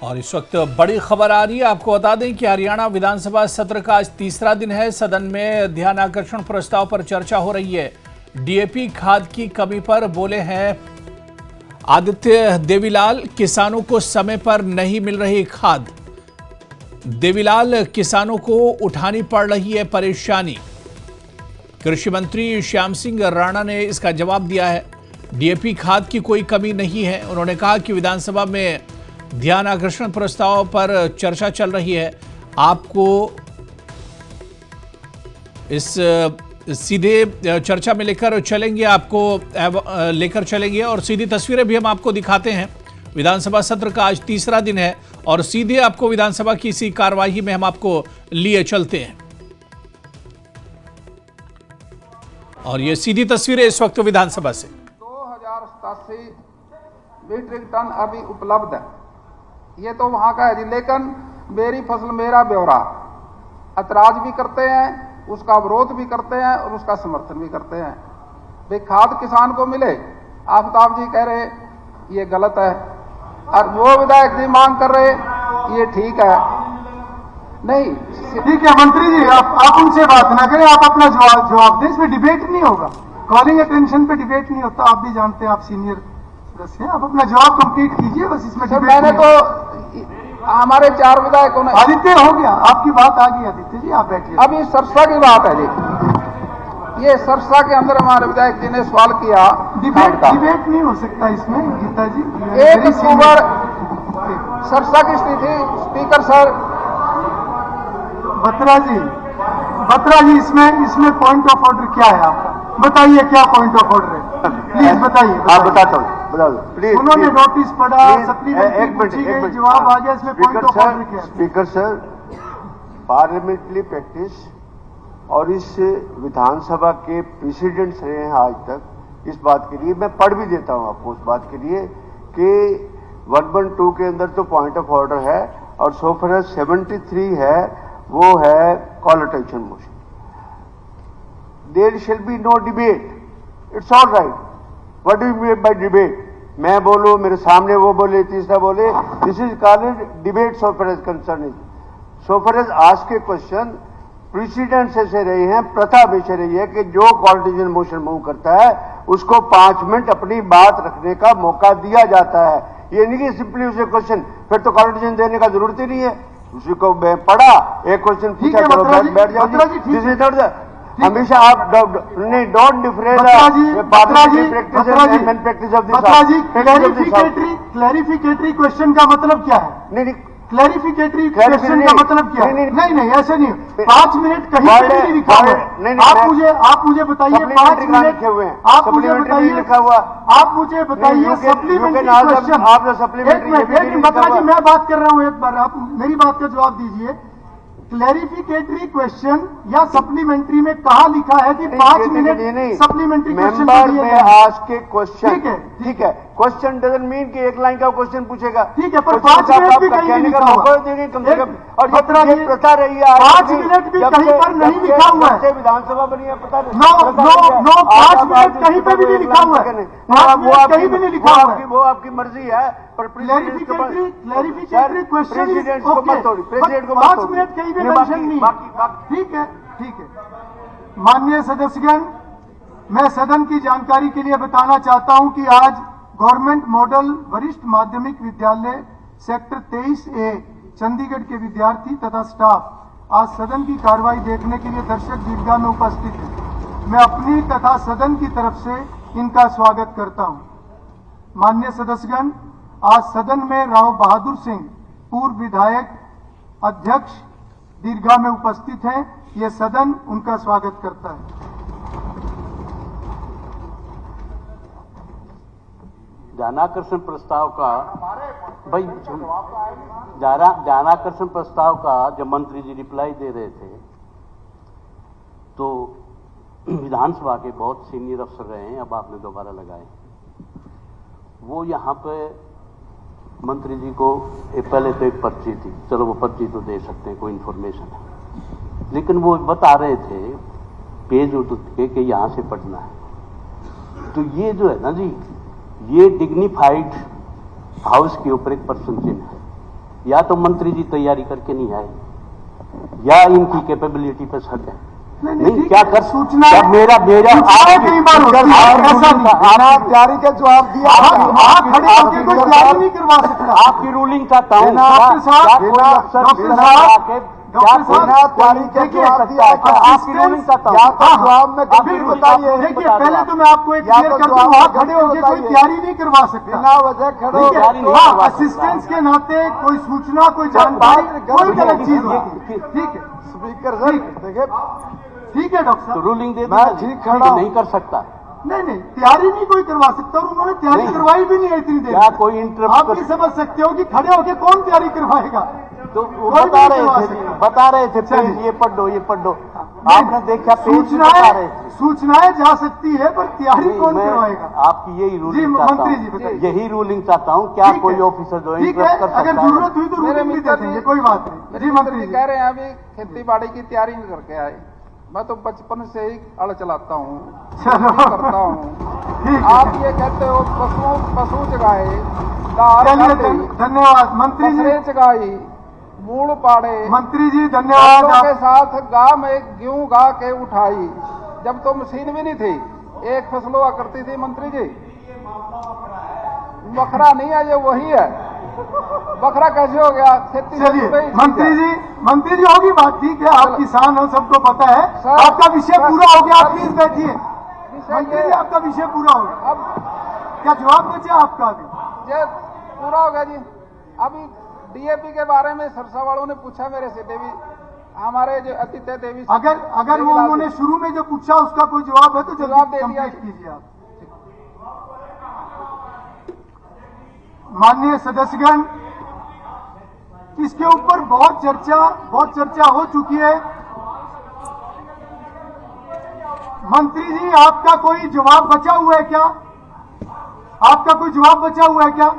और इस वक्त बड़ी खबर आ रही है। आपको बता दें कि हरियाणा विधानसभा सत्र का आज तीसरा दिन है। सदन में ध्यान आकर्षण प्रस्ताव पर चर्चा हो रही है। डीएपी खाद की कमी पर बोले हैं आदित्य देवीलाल, किसानों को समय पर नहीं मिल रही खाद। देवीलाल, किसानों को उठानी पड़ रही है परेशानी। कृषि मंत्री श्याम सिंह राणा ने इसका जवाब दिया है। डीएपी खाद की कोई कमी नहीं है। उन्होंने कहा कि विधानसभा में ध्यान आकर्षण प्रस्ताव पर चर्चा चल रही है। आपको इस सीधे चर्चा में लेकर चलेंगे, आपको लेकर चलेंगे और सीधी तस्वीरें भी हम आपको दिखाते हैं। विधानसभा सत्र का आज तीसरा दिन है और सीधे आपको विधानसभा की इसी कार्यवाही में हम आपको लिए चलते हैं। और ये सीधी तस्वीरें इस वक्त विधानसभा से। 2087 मीट्रिक टन अभी उपलब्ध है। ये तो वहां का है, लेकिन मेरी फसल मेरा ब्यौरा ऐतराज भी करते हैं, उसका विरोध भी करते हैं और उसका समर्थन भी करते हैं। भाई खाद किसान को मिले, आफ्ताब जी कह रहे ये गलत है और वो विधायक जी मांग कर रहे ये ठीक है। नहीं ठीक है मंत्री जी, आप उनसे बात ना करें, आप अपना जवाब दें। इसमें डिबेट नहीं होगा, कॉलिंग अटेंशन पे डिबेट नहीं होता। आप भी जानते हैं, आप सीनियर सदस्य हैं, आप अपना जवाब कंप्लीट कीजिए बस। इसमें डिबेट मैंने तो हमारे 4 विधायकों ने आदित्य हो गया, आपकी बात आ गई आदित्य जी, आप बैठिए। अभी सरसा की बात है जी, ये सरसा के अंदर हमारे विधायक जी ने सवाल किया। डिबेट नहीं हो सकता इसमें गीता जी। 1 अक्टूबर सरसा की स्थिति स्पीकर सर बत्रा जी इसमें पॉइंट ऑफ ऑर्डर क्या है आपका? बताइए क्या पॉइंट ऑफ ऑर्डर है, प्लीज बताइए। आप बताता हूँ, प्लीज। उन्होंने नोटिस पढ़ा, सप्लीमेंट्री पूछी गई, जवाब आ गया। इसमें पॉइंट ऑफ ऑर्डर क्या है? स्पीकर सर, पार्लियामेंट्री प्रैक्टिस और इस विधानसभा के प्रेसिडेंट्स रहे हैं आज तक इस बात के लिए, मैं पढ़ भी देता हूँ आपको उस बात के लिए कि 112 के अंदर तो पॉइंट ऑफ ऑर्डर है और सो फॉर 73 है, वो है call attention motion. There shall be no debate, it's all right. What do you mean by debate? मैं बोलूं, मेरे सामने वो बोले, तीसरा बोले, this is called debate so far as concern is. So far as ask a question, president ऐसे रहे हैं, प्रथा हमेशा रही है कि जो कॉल अटेंशन मोशन मूव करता है उसको 5 मिनट अपनी बात रखने का मौका दिया जाता है। ये नहीं कि सिंपली उसे क्वेश्चन, फिर तो कॉल अटेंशन देने का जरूरत ही नहीं है। उसी को पढ़ा, एक क्वेश्चन पूछा, चलो बैठ जाओ। दिस इज नॉट द हमेशा आप नहीं don't difference practice of this. Clarificatory question का मतलब क्या है? नहीं, क्लैरिफिकेटरी क्वेश्चन का मतलब क्या है? नहीं ऐसे नहीं, 5 मिनट कहीं पे भी नहीं लिखा हुआ है। आप मुझे बताइए 5 मिनट आप मुझे बताइए लिखा हुआ, आप मुझे बताइए सप्लीमेंट्री क्वेश्चन। बता जी, मैं बात कर रहा हूं, एक बार आप मेरी बात का जवाब दीजिए। क्लैरिफिकेटरी क्वेश्चन या सप्लीमेंट्री में कहा लिखा है कि 5 मिनट सप्लीमेंट्री क्वेश्चन के लिए में आज के क्वेश्चन? ठीक है। क्वेश्चन डजंट मीन कि एक लाइन का क्वेश्चन पूछेगा। ठीक है, पर 5 मिनट भी कहीं नहीं लिखा हुआ देंगे कम से कम। और ये प्रथा रही है 5 मिनट भी कहीं पर नहीं लिखा हुआ है। विधानसभा बनी है, पता नहीं। नो 5 मिनट कहीं पे भी नहीं लिखा हुआ है। कहीं भी नहीं लिखा हुआ है। वो आपकी मर्जी है, पर क्लैरिफिकेटरी क्वेश्चन प्रेसिडेंट को मत तोड़ी, प्रेसिडेंट को 5 मिनट कहीं भी मेंशन नहीं। ठीक है। माननीय सदस्यगण, मैं सदन की जानकारी के लिए बताना चाहता हूं कि आज गवर्नमेंट मॉडल वरिष्ठ माध्यमिक विद्यालय सेक्टर 23A चंडीगढ़ के विद्यार्थी तथा स्टाफ आज सदन की कार्रवाई देखने के लिए दर्शक दीर्घा में उपस्थित है। मैं अपनी तथा सदन की तरफ से इनका स्वागत करता हूं। माननीय सदस्यगण, आज सदन में राव बहादुर सिंह पूर्व विधायक अध्यक्ष दीर्घा में उपस्थित हैं। यह सदन उनका स्वागत करता है। ध्यानाकर्षण प्रस्ताव का भाई ध्यानाकर्षण प्रस्ताव का जब मंत्री जी रिप्लाई दे रहे थे तो विधानसभा के बहुत सीनियर अफसर रहे हैं, अब आपने दोबारा लगाए, वो यहाँ पे मंत्री जी को पहले तो एक पर्ची थी, चलो वो पर्ची तो दे सकते हैं, कोई इन्फॉर्मेशन है, लेकिन वो बता रहे थे पेज उठ के कि यहाँ से पढ़ना है। तो ये जो है ना जी, ये डिग्निफाइड हाउस के ऊपर एक प्रश्न चिन्ह है। या तो मंत्री जी तैयारी करके नहीं आए या इनकी कैपेबिलिटी पे शक है। नहीं क्या कर सूचना मेरा कई बार तैयारी का जवाब दिया खड़े होकर कोई तैयारी नहीं करवा सकता। आपकी रूलिंग चाहता हूँ डॉक्टर साहब तैयारी के जवाब दिया आपकी रूलिंग चाहता हूँ जवाब में कभी बताइए। देखिए पहले तो मैं आपको एक क्लियर कर दूं, वहाँ खड़े होकर कोई तैयारी नहीं करवा सकता। बिना वजह खड़े असिस्टेंस के नाते कोई सूचना कोई जानकारी कोई गलत चीज होती है। ठीक है स्पीकर सर देखिए ठीक है डॉक्टर साहब रूलिंग दे मैं ठीक खड़ा नहीं कर सकता। नहीं तैयारी नहीं कोई करवा सकता और उन्होंने तैयारी करवाई भी नहीं है इतनी देर। क्या कोई इंटरव्यू आप भी समझ सकते हो कि खड़े होकर कौन तैयारी करवाएगा। तो वो बता रहे थे पेज ये पढ़ दो ये पढ़ दो। आपने देखा सूचनाएं जा सकती है पर तैयारी कौन करवाएगा। आपकी यही रूलिंग मंत्री जी बताइए। यही रूलिंग चाहता हूँ। क्या कोई ऑफिसर जो ठीक है अगर जरूरत हुई तो रूलिंग भी दे देंगे कोई बात नहीं। जी मंत्री जी कह रहे हैं अभी खेती बाड़ी की तैयारी नहीं करके आए। मैं तो बचपन से ही हल चलाता हूँ करता हूँ। आप ये कहते हो पशु जगाए धन्यवाद मंत्री जी जगाई मूल पाड़े मंत्री जी धन्यवाद के साथ गांव में गेहूं गा के उठाई जब तो मशीन भी नहीं थी एक फसल हुआ करती थी। मंत्री जी बकरा नहीं है ये वही है। बकरा कैसे हो गया खेती। चलिए मंत्री जी होगी बात ठीक है। आप किसान हो सबको पता है। आपका विषय पूरा हो गया आप प्लीज बैठिए। मंत्री जी आपका विषय पूरा हो गया। अब क्या जवाब बचा आपका अभी। ये पूरा हो गया जी। अभी डीएपी के बारे में सरसा वालों ने पूछा मेरे से देवी हमारे जो आदित्य देवी अगर वो उन्होंने शुरू में जो पूछा उसका कोई जवाब है तो जवाब कंप्लीट कीजिए आप। माननीय सदस्यगण इसके ऊपर बहुत चर्चा हो चुकी है। मंत्री जी आपका कोई जवाब बचा हुआ है क्या। आपका कोई जवाब बचा हुआ है क्या।